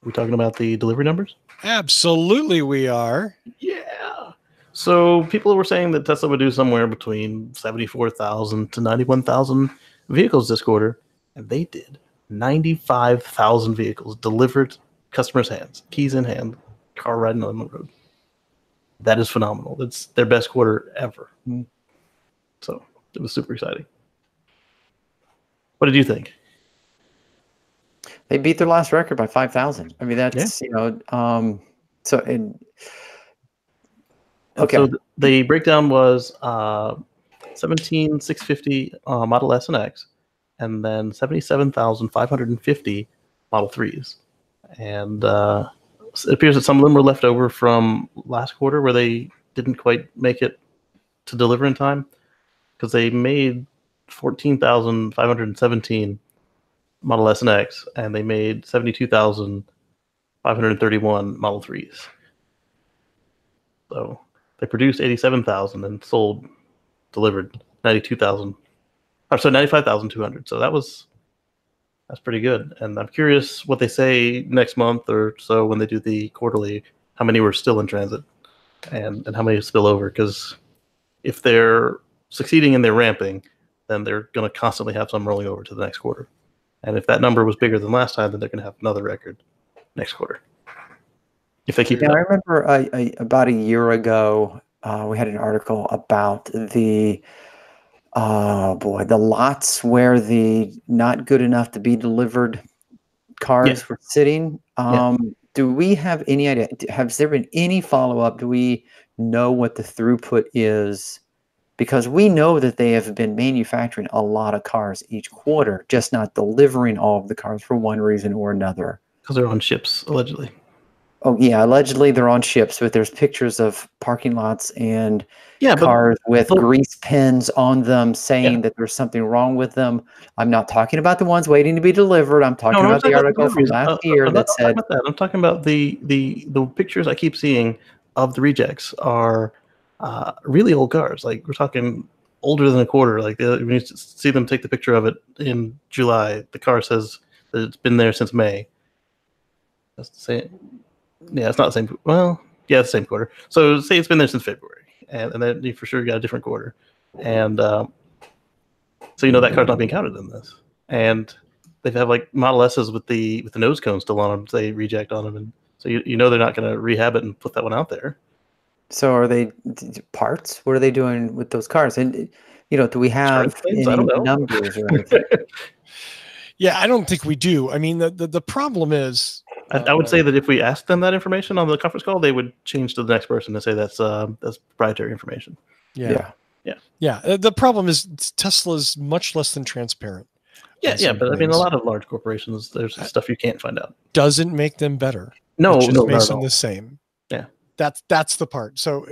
We talking about the delivery numbers? Absolutely, we are. Yeah. So people were saying that Tesla would do somewhere between 74,000 to 91,000 vehicles this quarter, and they did 95,000 vehicles delivered customers' hands, keys in hand, car riding on the road. That is phenomenal. That's their best quarter ever. So it was super exciting. What did you think? They beat their last record by 5,000. I mean, that's okay. So the breakdown was 17,650 Model S and X, and then 77,550 Model 3s, and it appears that some of them were left over from last quarter where they didn't quite make it to deliver in time, because they made 14,517 Model S and X, and they made 72,531 Model 3s. So they produced 87,000 and delivered 92,000, or so 95,200. So that's pretty good. And I'm curious what they say next month or so when they do the quarterly, how many were still in transit and how many spill over. Because if they're succeeding in their ramping, then they're going to constantly have some rolling over to the next quarter. And if that number was bigger than last time, then they're going to have another record next quarter. If they keep it up. I remember about a year ago, we had an article about the lots where the not good enough to be delivered cars were sitting. Do we have any idea? Has there been any follow-up? Do we know what the throughput is? Because we know that they have been manufacturing a lot of cars each quarter, just not delivering all of the cars for one reason or another. Because they're on ships, allegedly. Oh, yeah, allegedly they're on ships, but there's pictures of parking lots and cars with grease pens on them saying that there's something wrong with them. I'm not talking about the ones waiting to be delivered. I'm talking about the article from last year that said... I'm talking about the pictures I keep seeing of the rejects are really old cars. Like, we're talking older than a quarter. Like, when you see them take the picture of it in July, the car says that it's been there since May. That's the same. Yeah, it's not the same. Well, yeah, it's the same quarter. So say it's been there since February, and then you for sure got a different quarter, and so that car's not being counted in this. And they have like Model S's with the nose cone still on them, say reject on them, and so they're not going to rehab it and put that one out there. So are they parts? What are they doing with those cars? And do we have any numbers or anything? Yeah, I don't think we do. I mean, the problem is. I would say that if we asked them that information on the conference call, they would change to the next person and say that's proprietary information. Yeah. The problem is Tesla's much less than transparent. Yeah, but I mean, a lot of large corporations, there's stuff you can't find out. Doesn't make them better. No, it just makes them the same. Yeah, that's the part. So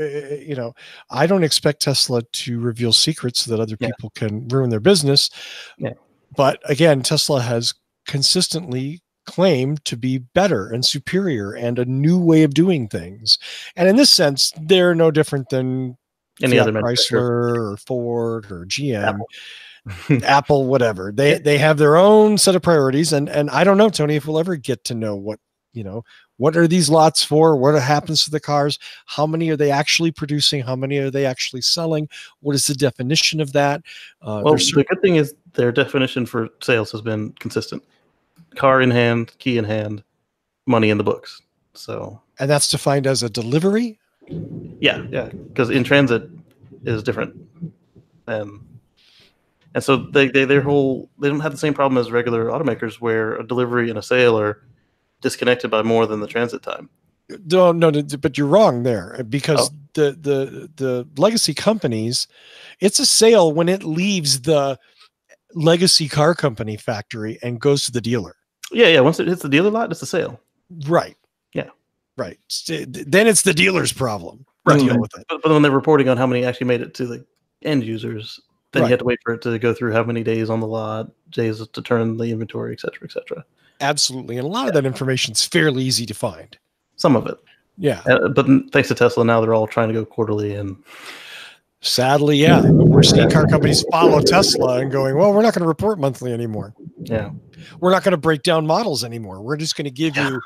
I don't expect Tesla to reveal secrets so that other people can ruin their business. Yeah, but again, Tesla has consistently claim to be better and superior and a new way of doing things. And in this sense, they're no different than any other Chrysler or Ford or GM, Apple, whatever. They have their own set of priorities. And I don't know, Tony, if we'll ever get to know what are these lots for? What happens to the cars? How many are they actually producing? How many are they actually selling? What is the definition of that? The good thing is their definition for sales has been consistent. Car in hand, key in hand, money in the books. And that's defined as a delivery? Yeah, because in transit is different. And so they don't have the same problem as regular automakers where a delivery and a sale are disconnected by more than the transit time. No, but you're wrong there, because the legacy companies, it's a sale when it leaves the legacy car company factory and goes to the dealer. Yeah. Once it hits the dealer lot, it's a sale. Right. Yeah. Right. Then it's the dealer's problem to deal with it. But when they're reporting on how many actually made it to the end users, then you have to wait for it to go through how many days on the lot, days to turn the inventory, et cetera, et cetera. Absolutely. And a lot of that information is fairly easy to find. Some of it. Yeah. But thanks to Tesla, now they're all trying to go quarterly. And sadly, we're seeing car companies follow Tesla and going, well, we're not going to report monthly anymore. Yeah. We're not going to break down models anymore. We're just going to give you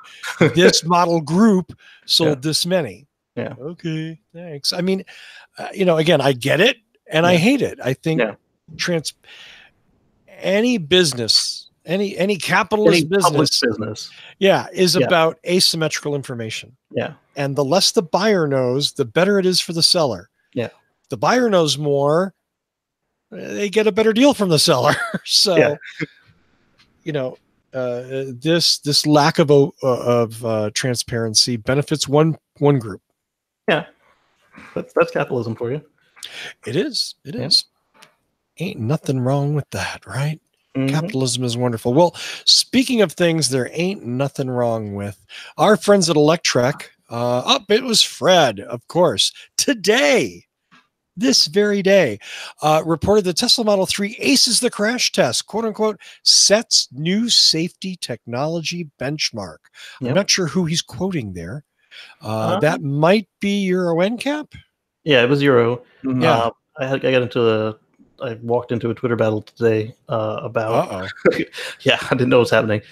this model group sold this many. Yeah. Okay. Thanks. I mean, again, I get it and I hate it. I think any business, any capitalist business, is about asymmetrical information. Yeah. And the less the buyer knows, the better it is for the seller. Yeah. The buyer knows more, they get a better deal from the seller. So, this lack of transparency benefits one group. Yeah. That's capitalism for you. It is. It is. Ain't nothing wrong with that, right? Capitalism is wonderful. Well, speaking of things there ain't nothing wrong with, our friends at Electrek, it was Fred, of course, today, this very day, reported the Tesla Model 3 aces the crash test, quote unquote, sets new safety technology benchmark. I'm not sure who he's quoting there. That might be Euro NCAP. Yeah, it was Euro. Yeah. I walked into a Twitter battle today about. Uh-oh. Yeah, I didn't know what was happening.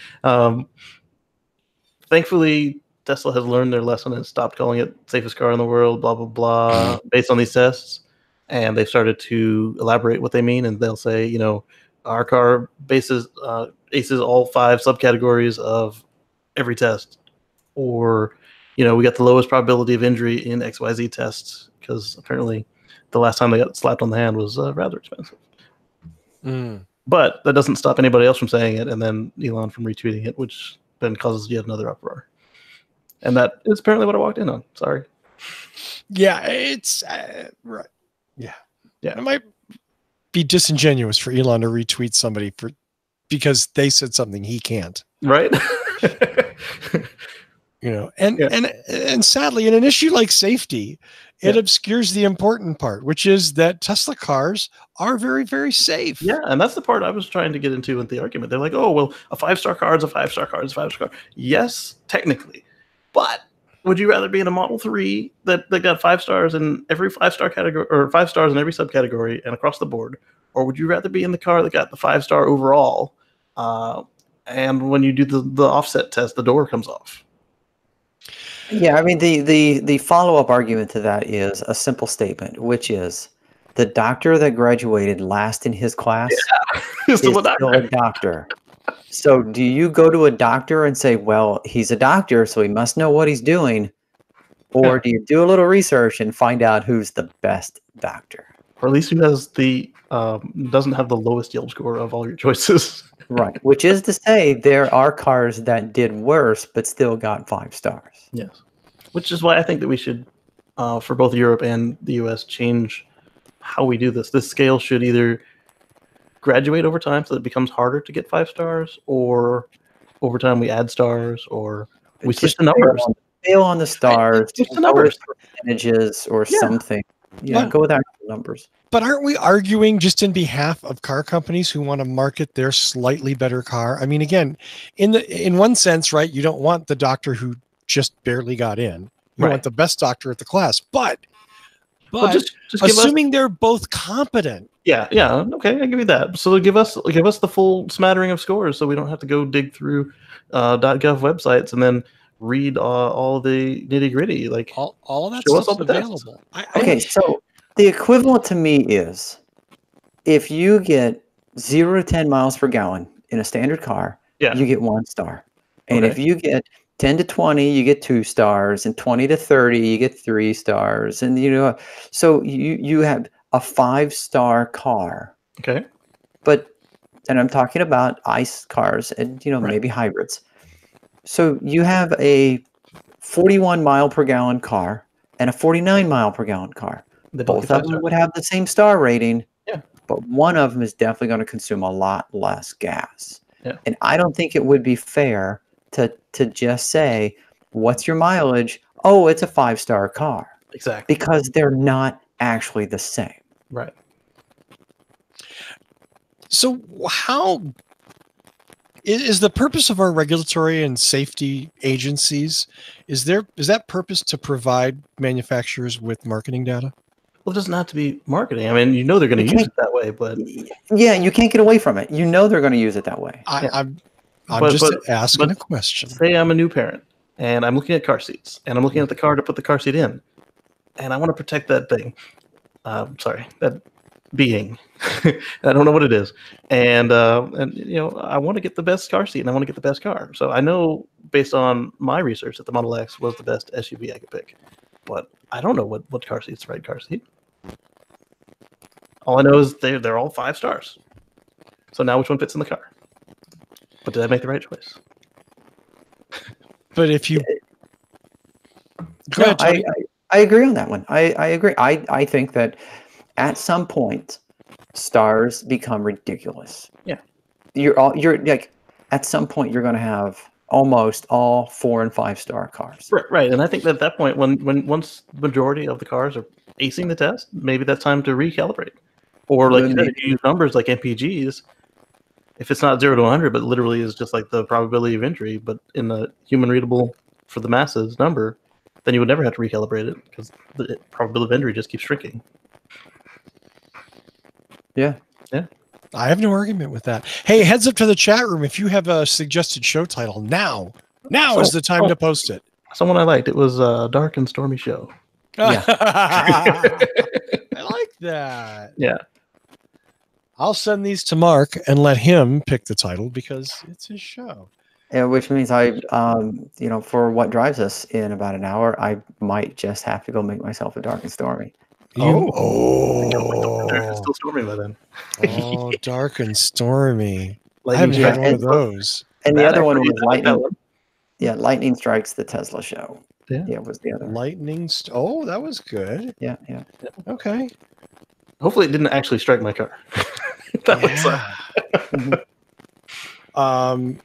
Thankfully, Tesla has learned their lesson and stopped calling it safest car in the world, blah, blah, blah, based on these tests. And they've started to elaborate what they mean. And they'll say, you know, our car aces all 5 subcategories of every test. Or, you know, we got the lowest probability of injury in XYZ tests, because apparently the last time they got slapped on the hand was rather expensive. But that doesn't stop anybody else from saying it, and then Elon from retweeting it, which then causes yet another uproar. And that is apparently what I walked in on. Sorry. Yeah, it's right. Yeah. It might be disingenuous for Elon to retweet somebody because they said something he can't. Right. You know, and sadly, in an issue like safety, it obscures the important part, which is that Tesla cars are very, very safe. Yeah, and that's the part I was trying to get into with the argument. They're like, oh, well, a 5-star car is a 5-star car is a 5-star car. Yes, technically. But would you rather be in a Model 3 that got 5 stars in every 5-star category, or 5 stars in every subcategory and across the board? Or would you rather be in the car that got the 5-star overall, and when you do the offset test, the door comes off? Yeah, I mean, the follow-up argument to that is a simple statement, which is the doctor that graduated last in his class is still a doctor. So do you go to a doctor and say, well, he's a doctor, so he must know what he's doing? Or do you do a little research and find out who's the best doctor? Or at least who has doesn't have the lowest yield score of all your choices. Right, which is to say there are cars that did worse but still got 5 stars. Yes, which is why I think that we should, for both Europe and the US, change how we do this. This scale should either graduate over time so that it becomes harder to get 5 stars, or over time we add stars, or we switch the numbers. Scale on the stars, switch the numbers, percentages, or something. Yeah, go with actual numbers. But aren't we arguing just in behalf of car companies who want to market their slightly better car? I mean, again, in one sense, right, you don't want the doctor who just barely got in. You want the best doctor at the class. But just assuming they're both competent. Yeah, okay, I give you that. So give us the full smattering of scores, so we don't have to go dig through .gov websites and then read all the nitty gritty. Like all of that stuff's available. Okay, so the equivalent to me is if you get 0 to 10 miles per gallon in a standard car, you get 1 star. And if you get 10 to 20, you get 2 stars, and 20 to 30, you get 3 stars. And so you have a 5-star car. Okay. And I'm talking about ICE cars and maybe hybrids. So you have a 41 mile per gallon car and a 49 mile per gallon car. Both of them would have the same star rating, but one of them is definitely going to consume a lot less gas. Yeah. And I don't think it would be fair to just say, what's your mileage? Oh, it's a 5-star car. Exactly. Because they're not actually the same. Right. So how is the purpose of our regulatory and safety agencies, is that purpose to provide manufacturers with marketing data? Well, it doesn't have to be marketing. I mean, they're going to use it that way, but yeah, you can't get away from it. They're going to use it that way. I'm just asking a question. Say I'm a new parent and I'm looking at car seats and I'm looking at the car to put the car seat in, and I want to protect that thing. That being. I don't know what it is, and I want to get the best car seat and I want to get the best car. So I know based on my research that the Model X was the best SUV I could pick, but I don't know what car seat's the right car seat. All I know is they're all 5 stars. So now which one fits in the car? But did I make the right choice? But if you go ahead, Tony. I agree on that one. I agree. I think that at some point stars become ridiculous. Yeah. you're like, at some point you're going to have almost all 4- and 5-star cars. Right, and I think that at that point, once majority of the cars are acing the test, maybe that's time to recalibrate. Or like you said, if you use numbers like MPGs, if it's not 0 to 100, but literally is just like the probability of injury, but in a human readable for the masses number, then you would never have to recalibrate it because the probability of injury just keeps shrinking. Yeah. I have no argument with that. Hey, heads up to the chat room. If you have a suggested show title, now is the time to post it. Someone I liked. It was Dark and Stormy Show. Yeah. I like that. Yeah. I'll send these to Mark and let him pick the title because it's his show. Yeah, which means I, for what drives us in about an hour, I might just have to go make myself a Dark and Stormy. It's still stormy by then. Oh, Dark and Stormy. I Lightning haven't had one of those. And the other one was actually- Lightning. Yeah, Lightning Strikes the Tesla Show. Yeah. Was the other one. Lightning. Oh, that was good. Yeah. Okay. Hopefully, it didn't actually strike my car. That would suck.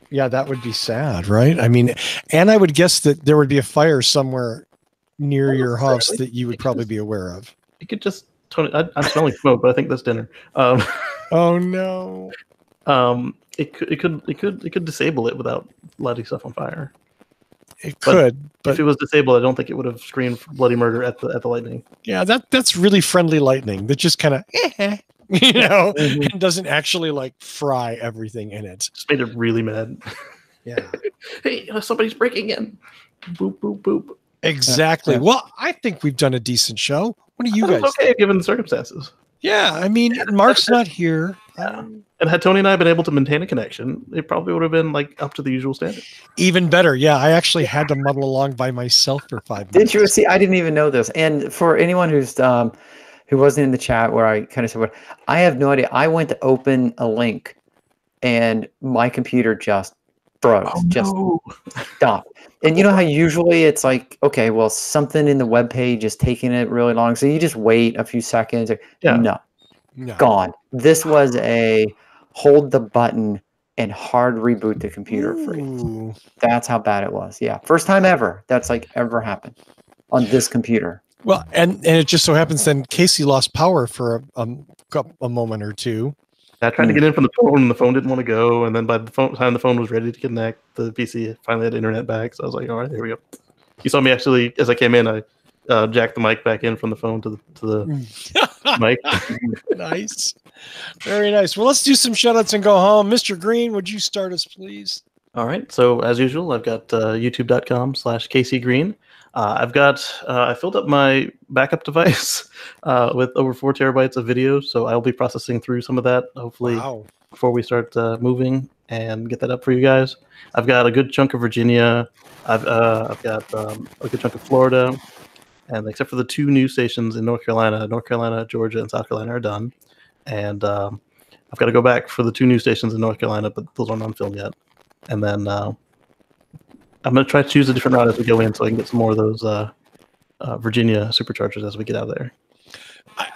Yeah, that would be sad, right? I mean, and I would guess that there would be a fire somewhere near your house that you would probably be aware of. You could just tone it. I'm smelling smoke, but I think that's dinner. Oh no. It could disable it without lighting stuff on fire. It could, but if it was disabled, I don't think it would have screamed bloody murder at the lightning. Yeah, that's really friendly lightning that just kind of, and doesn't actually like fry everything in it. Just made it really mad. Yeah. Hey, somebody's breaking in. Boop boop boop. Exactly. Yeah. Well, I think we've done a decent show. What do you guys? Okay, given the circumstances. Yeah, I mean, Mark's not here. And had Tony and I been able to maintain a connection, it probably would have been like up to the usual standard. Even better. Yeah, I actually had to muddle along by myself for 5 minutes. Did you see? I didn't even know this. And for anyone who's who wasn't in the chat where I kind of said, "What?" I have no idea. I went to open a link, and my computer just froze. Just stopped. And you know how usually it's like, okay, well, something in the web page is taking it really long, so you just wait a few seconds. Yeah. No. Gone. This was a hold the button and hard reboot the computer freeze. That's how bad it was. Yeah, first time ever that's like ever happened on this computer. Well, and it just so happens then Casey lost power for a moment or two. I tried to get in from the phone, and the phone didn't want to go. And then by the time the phone was ready to connect, the PC finally had internet back. So I was like, all right, here we go. You saw me actually, as I came in, I jacked the mic back in from the phone to the mic. Nice. Very nice. Well, let's do some shout-outs and go home. Mr. Green, would you start us, please? All right. So as usual, I've got youtube.com/KCGreen. I filled up my backup device with over 4 terabytes of video, so I'll be processing through some of that, hopefully, before we start moving and get that up for you guys. I've got a good chunk of Virginia. I've got a good chunk of Florida, and except for the 2 news stations in North Carolina, Georgia, and South Carolina are done. And I've got to go back for the 2 news stations in North Carolina, but those aren't on film yet. And then I'm going to try to choose a different route as we go in so I can get some more of those Virginia superchargers as we get out of there.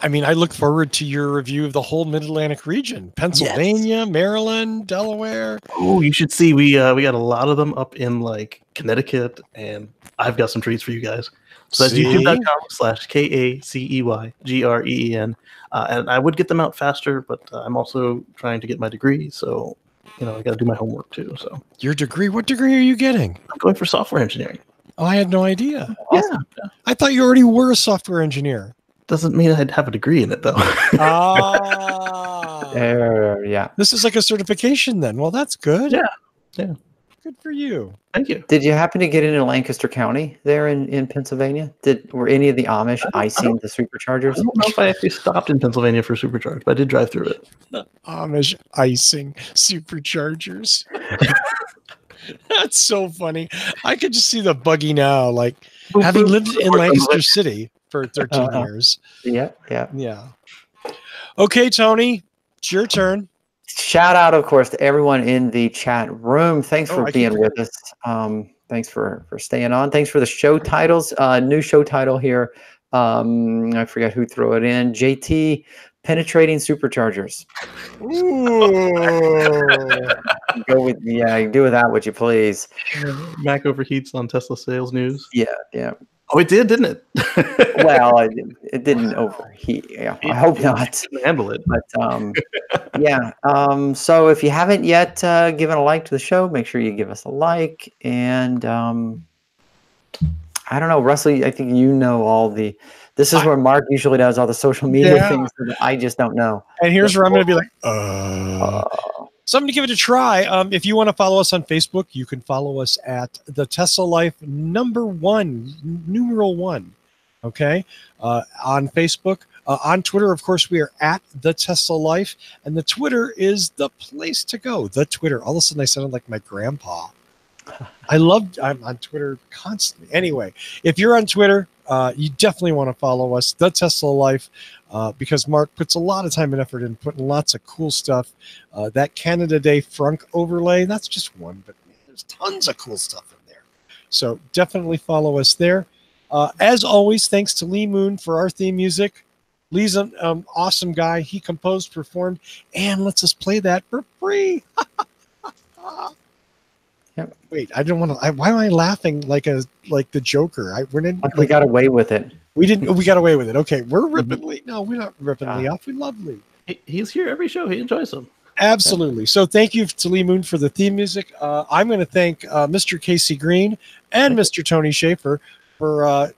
I mean, I look forward to your review of the whole Mid-Atlantic region, Pennsylvania, Maryland, Delaware. Oh, you should see. We got a lot of them up in like Connecticut, and I've got some treats for you guys. So that's youtube.com/KACEYGREEN. And I would get them out faster, but I'm also trying to get my degree, so I got to do my homework too. So your degree? What degree are you getting? I'm going for software engineering. Oh, I had no idea. Awesome. Yeah. I thought you already were a software engineer. Doesn't mean I'd have a degree in it though. Yeah. Oh. This is like a certification then. Well, that's good. Yeah. Good for you. Thank you. Did you happen to get into Lancaster County there in Pennsylvania? Were any of the Amish icing the superchargers? I don't know if I actually stopped in Pennsylvania for supercharge, but I did drive through it. Amish icing superchargers. That's so funny. I could just see the buggy now, like having lived in Lancaster City for 13 years. Yeah. Okay, Tony, it's your turn. Shout out, of course, to everyone in the chat room. Thanks for being with us. Thanks for staying on. Thanks for the show titles. New show title here. I forgot who threw it in. JT penetrating superchargers. Ooh. Go with do with that what you please. Mac overheats on Tesla sales news. Yeah. Oh, it did, didn't it? Well, it didn't overheat. Yeah, I hope not. Didn't handle it. But yeah. So if you haven't yet given a like to the show, make sure you give us a like. And I don't know, Russell, I think you know all the. This is where Mark usually does all the social media things that I just don't know. And here's where I'm going to be like, something to give it a try. If you want to follow us on Facebook, you can follow us at the Tesla Life #1. Okay. On Facebook, on Twitter, of course, we are at the Tesla Life, and the Twitter is the place to go. The Twitter. All of a sudden, I sounded like my grandpa. I'm on Twitter constantly. Anyway, if you're on Twitter, you definitely want to follow us, the Tesla Life, because Mark puts a lot of time and effort in putting lots of cool stuff. That Canada Day frunk overlay, that's just one, but there's tons of cool stuff in there. So definitely follow us there. As always, thanks to Lee Moon for our theme music. Lee's an awesome guy. He composed, performed, and lets us play that for free. Yep. Wait, I don't want to. Why am I laughing like the Joker? We got away with it. We didn't. We got away with it. Okay, we're ripping Lee. No, we're not ripping Lee off. We love Lee. He's here every show. He enjoys them. Absolutely. So thank you to Lee Moon for the theme music. I'm going to thank Mr. Casey Green and Mr. Tony Schaefer for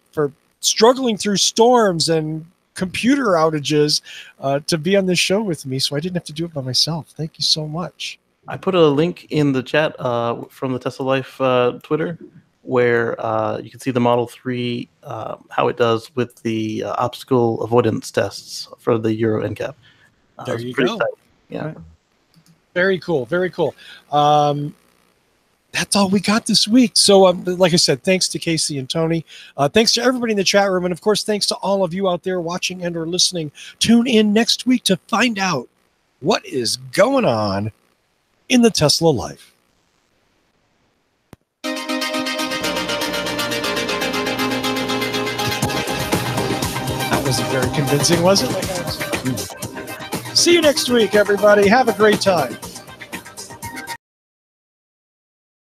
struggling through storms and computer outages to be on this show with me, so I didn't have to do it by myself. Thank you so much. I put a link in the chat from the Tesla Life Twitter where you can see the Model 3, how it does with the obstacle avoidance tests for the Euro NCAP. There you go. Exciting. Yeah. Right. Very cool. Very cool. That's all we got this week. So, like I said, thanks to Casey and Tony. Thanks to everybody in the chat room. And, of course, thanks to all of you out there watching and or listening. Tune in next week to find out what is going on in the Tesla Life. That wasn't very convincing, was it? See you next week, everybody. Have a great time.